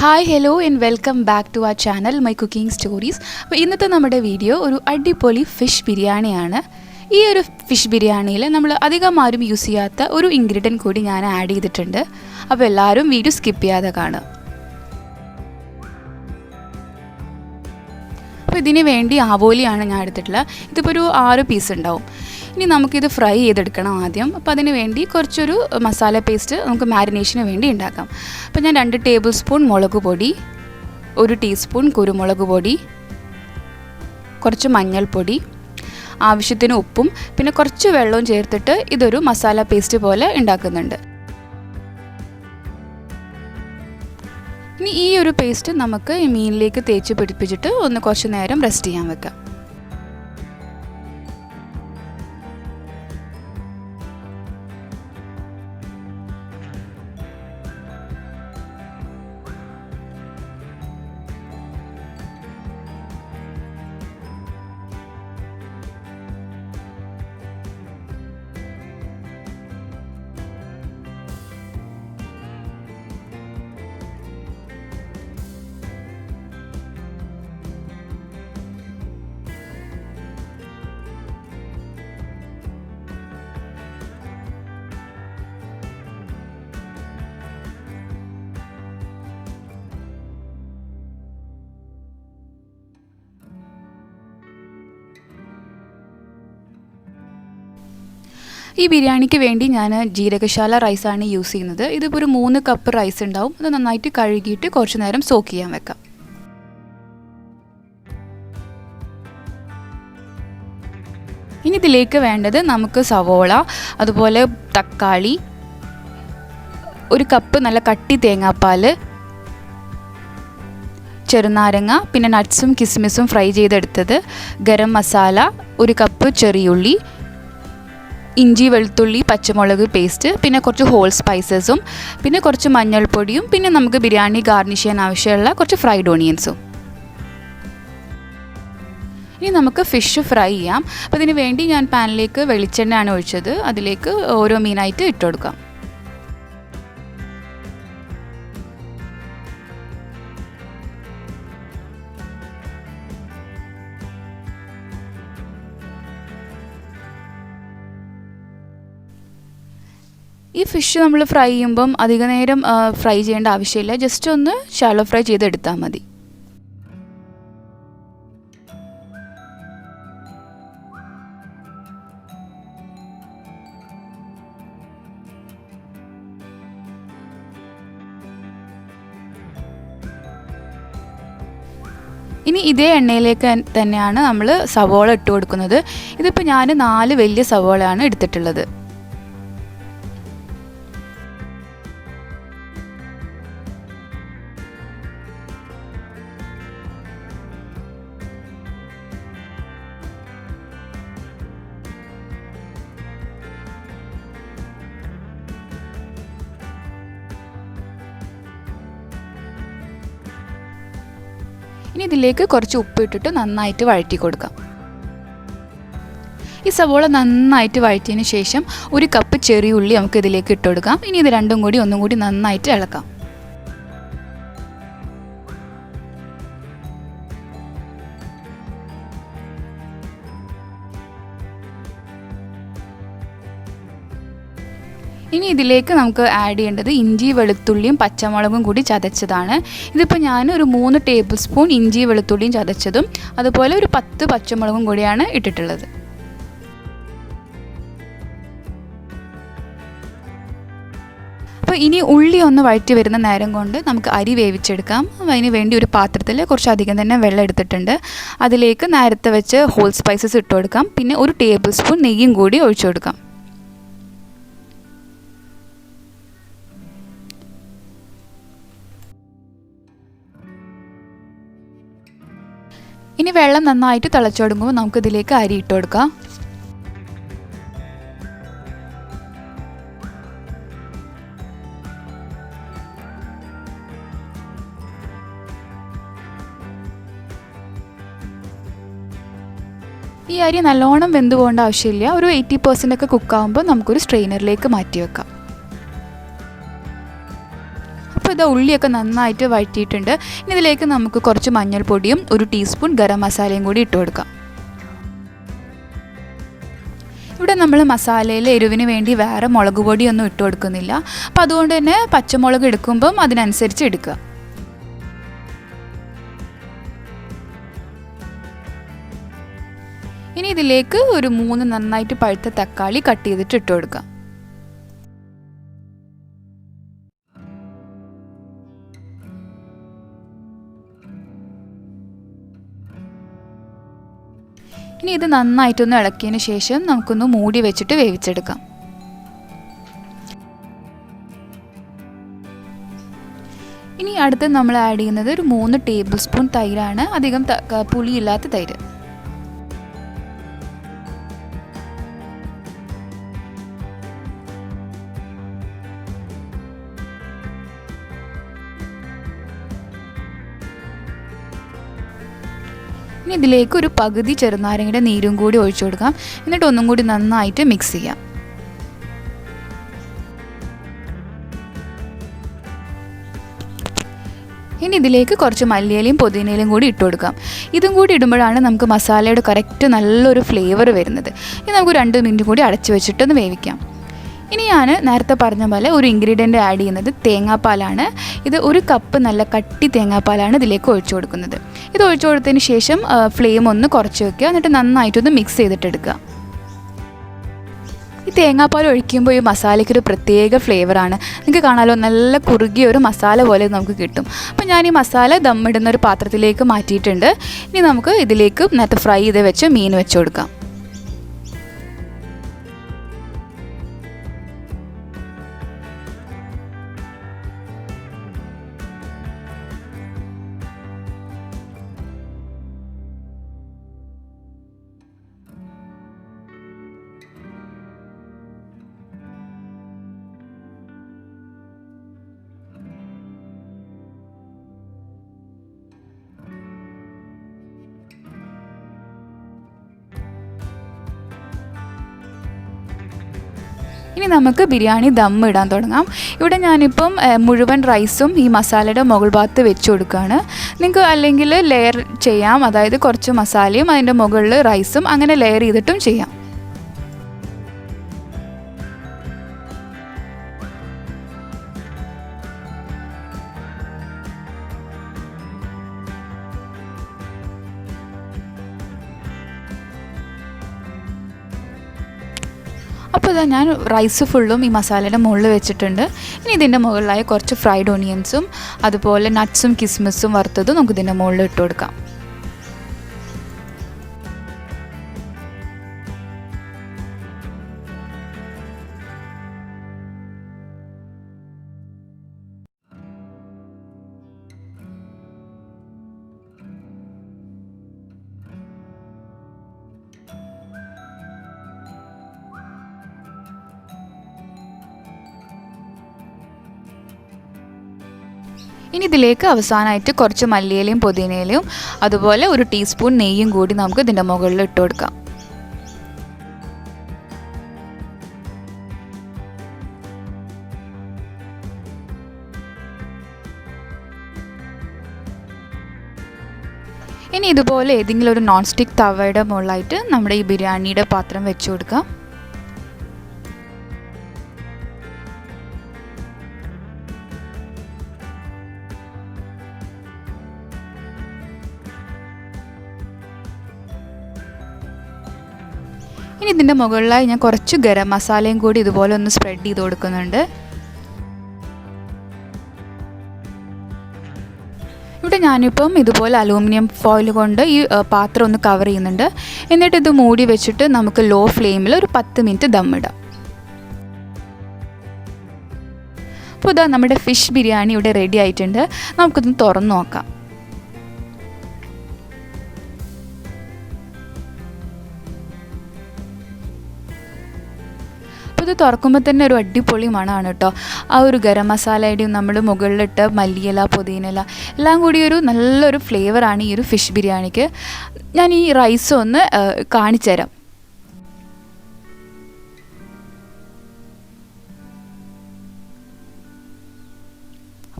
Hi, hello and welcome back to our channel My Cooking Stories. അപ്പോൾ ഇന്നത്തെ നമ്മുടെ video ഒരു അടിപൊളി ഫിഷ് ബിരിയാണിയാണ്. ഈ ഒരു ഫിഷ് ബിരിയാണിയിൽ നമ്മൾ അധികം ആരും യൂസ് ചെയ്യാത്ത ഒരു ഇൻഗ്രീഡിയൻറ്റ് കൂടി ഞാൻ ആഡ് ചെയ്തിട്ടുണ്ട്. അപ്പോൾ എല്ലാവരും വീഡിയോ സ്കിപ്പ് ചെയ്യാതെ കാണുക. അപ്പോൾ ഇതിന് വേണ്ടി ആവോലിയാണ് ഞാൻ എടുത്തിട്ടുള്ളത്. ഇതിപ്പോൾ ഒരു 6 പീസ് ഉണ്ടാവും. ഇനി നമുക്കിത് ഫ്രൈ ചെയ്തെടുക്കണം ആദ്യം. അപ്പോൾ അതിന് വേണ്ടി കുറച്ചൊരു മസാല പേസ്റ്റ് നമുക്ക് മാരിനേഷന് വേണ്ടി ഉണ്ടാക്കാം. അപ്പോൾ ഞാൻ 2 ടേബിൾ സ്പൂൺ മുളക് പൊടി, 1 ടീസ്പൂൺ കുരുമുളക് പൊടി, കുറച്ച് മഞ്ഞൾപ്പൊടി, ആവശ്യത്തിന് ഉപ്പും പിന്നെ കുറച്ച് വെള്ളവും ചേർത്തിട്ട് ഇതൊരു മസാല പേസ്റ്റ് പോലെ ഉണ്ടാക്കുന്നുണ്ട്. ഇനി ഈ ഒരു പേസ്റ്റ് നമുക്ക് ഈ മീനിലേക്ക് തേച്ച് പിടിപ്പിച്ചിട്ട് ഒന്ന് കുറച്ച് നേരം റെസ്റ്റ് ചെയ്യാൻ വെക്കാം. ഈ ബിരിയാണിക്ക് വേണ്ടി ഞാൻ ജീരകശാല റൈസാണ് യൂസ് ചെയ്യുന്നത്. ഇതിപ്പോൾ ഒരു 3 കപ്പ് റൈസ് ഉണ്ടാവും. അത് നന്നായിട്ട് കഴുകിയിട്ട് കുറച്ച് നേരം സോക്ക് ചെയ്യാൻ വെക്കാം. ഇനി ഇതിലേക്ക് വേണ്ടത് നമുക്ക് സവോള, അതുപോലെ തക്കാളി, 1 കപ്പ് നല്ല കട്ടി തേങ്ങാപ്പാൽ, ചെറുനാരങ്ങ, പിന്നെ നട്ട്സും കിസ്മിസും ഫ്രൈ ചെയ്തെടുത്തത്, ഗരം മസാല, 1 കപ്പ് ചെറിയുള്ളി, ഇഞ്ചി വെളുത്തുള്ളി പച്ചമുളക് പേസ്റ്റ്, പിന്നെ കുറച്ച് ഹോൾ സ്പൈസസും, പിന്നെ കുറച്ച് മഞ്ഞൾപ്പൊടിയും, പിന്നെ നമുക്ക് ബിരിയാണി ഗാർണിഷ് ചെയ്യാൻ ആവശ്യമുള്ള കുറച്ച് ഫ്രൈഡ് ഓണിയൻസും. ഇനി നമുക്ക് ഫിഷ് ഫ്രൈ ചെയ്യാം. അപ്പോൾ ഇതിന് വേണ്ടി ഞാൻ പാനിലേക്ക് വെളിച്ചെണ്ണയാണ് ഒഴിച്ചത്. അതിലേക്ക് ഓരോ മീനായിട്ട് ഇട്ട് കൊടുക്കാം. ഈ ഫിഷ് നമ്മൾ ഫ്രൈ ചെയ്യുമ്പം അധിക നേരം ഫ്രൈ ചെയ്യേണ്ട ആവശ്യമില്ല. ജസ്റ്റ് ഒന്ന് ഷാലോ ഫ്രൈ ചെയ്തെടുത്താൽ മതി. ഇനി ഇതേ എണ്ണയിലേക്ക് തന്നെയാണ് നമ്മൾ സവോള ഇട്ട് കൊടുക്കുന്നത്. ഇതിപ്പോൾ ഞാൻ 4 വലിയ സവോളയാണ് എടുത്തിട്ടുള്ളത്. ഇനി ഇതിലേക്ക് കുറച്ച് ഉപ്പ് ഇട്ടിട്ട് നന്നായിട്ട് വഴറ്റി കൊടുക്കാം. ഈ സവോള നന്നായിട്ട് വഴറ്റിയതിന് ശേഷം 1 കപ്പ് ചെറിയുള്ളി നമുക്ക് ഇതിലേക്ക് ഇട്ട് കൊടുക്കാം. ഇനി ഇത് രണ്ടും കൂടി ഒന്നും കൂടി നന്നായിട്ട് ഇളക്കാം. ഇനി ഇതിലേക്ക് നമുക്ക് ആഡ് ചെയ്യേണ്ടത് ഇഞ്ചി വെളുത്തുള്ളിയും പച്ചമുളകും കൂടി ചതച്ചതാണ്. ഇതിപ്പോൾ ഞാൻ ഒരു 3 ടേബിൾ സ്പൂൺ ഇഞ്ചി വെളുത്തുള്ളിയും ചതച്ചതും അതുപോലെ ഒരു 10 പച്ചമുളകും കൂടിയാണ് ഇട്ടിട്ടുള്ളത്. അപ്പോൾ ഇനി ഉള്ളി ഒന്ന് വഴറ്റി വരുന്ന നേരം കൊണ്ട് നമുക്ക് അരി വേവിച്ചെടുക്കാം. അതിന് വേണ്ടി ഒരു പാത്രത്തിൽ കുറച്ചധികം തന്നെ വെള്ളം എടുത്തിട്ടുണ്ട്. അതിലേക്ക് നേരത്തെ വെച്ച് ഹോൾ സ്പൈസസ് ഇട്ട് കൊടുക്കാം. പിന്നെ 1 ടേബിൾ സ്പൂൺ നെയ്യും കൂടി ഒഴിച്ചു കൊടുക്കാം. ഇനി വെള്ളം നന്നായിട്ട് തിളച്ചു തുടങ്ങുമ്പോൾ നമുക്കിതിലേക്ക് അരി ഇട്ട് കൊടുക്കാം. ഈ അരി നല്ലോണം വെന്ത് പോകേണ്ട ആവശ്യമില്ല. ഒരു 80% ഒക്കെ കുക്കാകുമ്പോൾ നമുക്കൊരു സ്ട്രെയിനറിലേക്ക് മാറ്റി വെക്കാം. അപ്പോൾ ഇത് ഉള്ളിയൊക്കെ നന്നായിട്ട് വഴറ്റിയിട്ടുണ്ട്. ഇനി ഇതിലേക്ക് നമുക്ക് കുറച്ച് മഞ്ഞൾപ്പൊടിയും 1 ടീസ്പൂൺ ഗരം മസാലയും കൂടി ഇട്ട് കൊടുക്കാം. ഇവിടെ നമ്മൾ മസാലയിൽ എരിവിന് വേണ്ടി വേറെ മുളക് പൊടിയൊന്നും ഇട്ട് കൊടുക്കുന്നില്ല. അപ്പോൾ അതുകൊണ്ട് തന്നെ പച്ചമുളക് എടുക്കുമ്പം അതിനനുസരിച്ച് എടുക്കുക. ഇനി ഇതിലേക്ക് ഒരു 3 നന്നായിട്ട് പഴുത്ത തക്കാളി കട്ട് ചെയ്തിട്ട് ഇട്ട് കൊടുക്കാം. ഇനി ഇത് നന്നായിട്ടൊന്ന് ഇളക്കിയതിന് ശേഷം നമുക്കൊന്ന് മൂടി വെച്ചിട്ട് വേവിച്ചെടുക്കാം. ഇനി അടുത്ത് നമ്മൾ ആഡ് ചെയ്യുന്നത് ഒരു 3 ടേബിൾ സ്പൂൺ തൈരാണ്. അധികം പുളിയില്ലാത്ത തൈര്. ഇനി ഇതിലേക്ക് ഒരു പകുതി ചെറുനാരങ്ങയുടെ നീരും കൂടി ഒഴിച്ചു കൊടുക്കാം. എന്നിട്ട് ഒന്നും കൂടി നന്നായിട്ട് മിക്സ് ചെയ്യാം. ഇനി ഇതിലേക്ക് കുറച്ച് മല്ലിയിലയും പുതിനയിലയും കൂടി ഇട്ട് കൊടുക്കാം. ഇതും കൂടി ഇടുമ്പോഴാണ് നമുക്ക് മസാലയുടെ കറക്റ്റ് നല്ലൊരു ഫ്ലേവർ വരുന്നത്. ഇനി നമുക്ക് 2 മിനിറ്റ് കൂടി അടച്ചു വെച്ചിട്ടൊന്ന് വേവിക്കാം. ഇനി ഞാൻ നേരത്തെ പറഞ്ഞ പോലെ ഒരു ഇൻഗ്രീഡിയൻ്റ് ആഡ് ചെയ്യുന്നത് തേങ്ങാപ്പാലാണ്. ഇത് 1 കപ്പ് നല്ല കട്ടി തേങ്ങാപ്പാലാണ് ഇതിലേക്ക് ഒഴിച്ചു കൊടുക്കുന്നത്. ഇത് ഒഴിച്ചു കൊടുത്തതിന് ശേഷം ഫ്ലെയിം ഒന്ന് കുറച്ച് വയ്ക്കുക. എന്നിട്ട് നന്നായിട്ടൊന്ന് മിക്സ് ചെയ്തിട്ടെടുക്കുക. ഈ തേങ്ങാപ്പാൽ ഒഴിക്കുമ്പോൾ ഈ മസാലയ്ക്കൊരു പ്രത്യേക ഫ്ലേവറാണ്. നിങ്ങൾക്ക് കാണാമല്ലോ, നല്ല കുറുകിയ ഒരു മസാല പോലെ നമുക്ക് കിട്ടും. അപ്പോൾ ഞാൻ ഈ മസാല ദമ്മിടുന്ന ഒരു പാത്രത്തിലേക്ക് മാറ്റിയിട്ടുണ്ട്. ഇനി നമുക്ക് ഇതിലേക്ക് നേരത്തെ ഫ്രൈ ചെയ്ത് വെച്ച് മീൻ വെച്ച് കൊടുക്കാം. ഇനി നമുക്ക് ബിരിയാണി ദം ഇടാൻ തുടങ്ങാം. ഇവിടെ ഞാനിപ്പം മുഴുവൻ റൈസും ഈ മസാലയുടെ മുകൾ ഭാഗത്ത് വെച്ച് കൊടുക്കുകയാണ്. നിങ്ങൾക്ക് അല്ലെങ്കിൽ ലെയർ ചെയ്യാം, അതായത് കുറച്ച് മസാലയും അതിൻ്റെ മുകളിൽ റൈസും അങ്ങനെ ലെയർ ചെയ്തിട്ടും ചെയ്യാം. അപ്പോൾ ഇതാ ഞാൻ റൈസ് ഫുള്ളും ഈ മസാലയുടെ മുകളിൽ വെച്ചിട്ടുണ്ട്. ഇനി ഇതിൻ്റെ മുകളിലായി കുറച്ച് ഫ്രൈഡ് ഓണിയൻസും അതുപോലെ നട്ട്സും കിസ്മിസും വറുത്തതും നമുക്ക് ഇതിൻ്റെ മുകളിൽ ഇട്ട് കൊടുക്കാം. ഇനി ഇതിലേക്ക് അവസാനമായിട്ട് കുറച്ച് മല്ലിയിലയും പുതിനയിലയും അതുപോലെ 1 ടീസ്പൂൺ നെയ്യും കൂടി നമുക്ക് ഇതിൻ്റെ മുകളിൽ ഇട്ട് കൊടുക്കാം. ഇനി ഇതുപോലെ ഏതെങ്കിലും ഒരു നോൺ സ്റ്റിക്ക് തവയുടെ മുകളിലായിട്ട് നമ്മുടെ ഈ ബിരിയാണിയുടെ പാത്രം വെച്ച് കൊടുക്കാം. ഇനി ഇതിൻ്റെ മുകളിലായി ഞാൻ കുറച്ച് ഗരം മസാലയും കൂടി ഇതുപോലെ ഒന്ന് സ്പ്രെഡ് ചെയ്ത് കൊടുക്കുന്നുണ്ട്. ഇവിടെ ഞാനിപ്പം ഇതുപോലെ അലൂമിനിയം ഫോയിൽ കൊണ്ട് ഈ പാത്രം ഒന്ന് കവർ ചെയ്യുന്നുണ്ട്. എന്നിട്ട് ഇത് മൂടി വെച്ചിട്ട് നമുക്ക് ലോ ഫ്ലെയിമിൽ ഒരു 10 മിനിറ്റ് ദമ്മിടാം. അപ്പോൾ ഇതാ നമ്മുടെ ഫിഷ് ബിരിയാണി ഇവിടെ റെഡി ആയിട്ടുണ്ട്. നമുക്കിതൊന്ന് തുറന്ന് നോക്കാം. അപ്പോൾ ഇത് തുറക്കുമ്പോൾ തന്നെ ഒരു അടിപൊളി മണമാണ് കേട്ടോ. ആ ഒരു ഗരം മസാലയുടെയും നമ്മൾ മുകളിലിട്ട് മല്ലിയില പുതിനയില എല്ലാം കൂടി ഒരു നല്ലൊരു ഫ്ലേവറാണ് ഈ ഒരു ഫിഷ് ബിരിയാണിക്ക്. ഞാൻ ഈ റൈസ് ഒന്ന് കാണിച്ചു തരാം.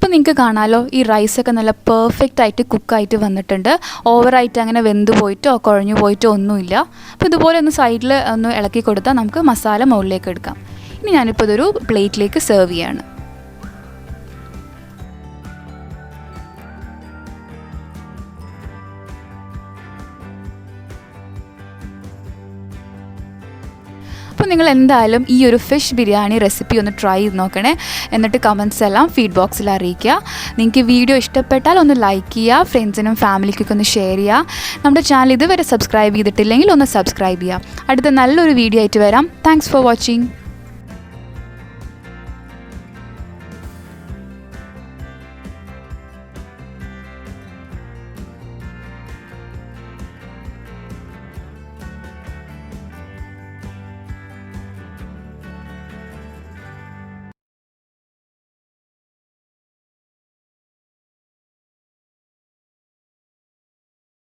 അപ്പോൾ നിങ്ങൾക്ക് കാണാമല്ലോ ഈ റൈസൊക്കെ നല്ല പെർഫെക്റ്റ് ആയിട്ട് കുക്കായിട്ട് വന്നിട്ടുണ്ട്. ഓവറായിട്ട് അങ്ങനെ വെന്ത് പോയിട്ടോ കുഴഞ്ഞു പോയിട്ടോ ഒന്നുമില്ല. അപ്പോൾ ഇതുപോലെ ഒന്ന് സൈഡിൽ ഒന്ന് ഇളക്കി കൊടുത്താൽ നമുക്ക് മസാല മുകളിലേക്ക് എടുക്കാം. ഇനി ഞാനിപ്പോൾ ഇതൊരു പ്ലേറ്റിലേക്ക് സെർവ് ചെയ്യാണ്. അപ്പോൾ നിങ്ങൾ എന്തായാലും ഈ ഒരു ഫിഷ് ബിരിയാണി റെസിപ്പി ഒന്ന് ട്രൈ ചെയ്ത് നോക്കണേ. എന്നിട്ട് കമൻറ്റ്സ് എല്ലാം ഫീഡ് ബോക്സിൽ അറിയിക്കുക. നിങ്ങൾക്ക് വീഡിയോ ഇഷ്ടപ്പെട്ടാൽ ഒന്ന് ലൈക്ക് ചെയ്യുക, ഫ്രണ്ട്സിനും ഫാമിലിക്കൊക്കെ ഒന്ന് ഷെയർ ചെയ്യുക. നമ്മുടെ ചാനൽ ഇതുവരെ സബ്സ്ക്രൈബ് ചെയ്തിട്ടില്ലെങ്കിൽ ഒന്ന് സബ്സ്ക്രൈബ് ചെയ്യുക. അടുത്ത നല്ലൊരു വീഡിയോ ആയിട്ട് വരാം. Thanks for watching.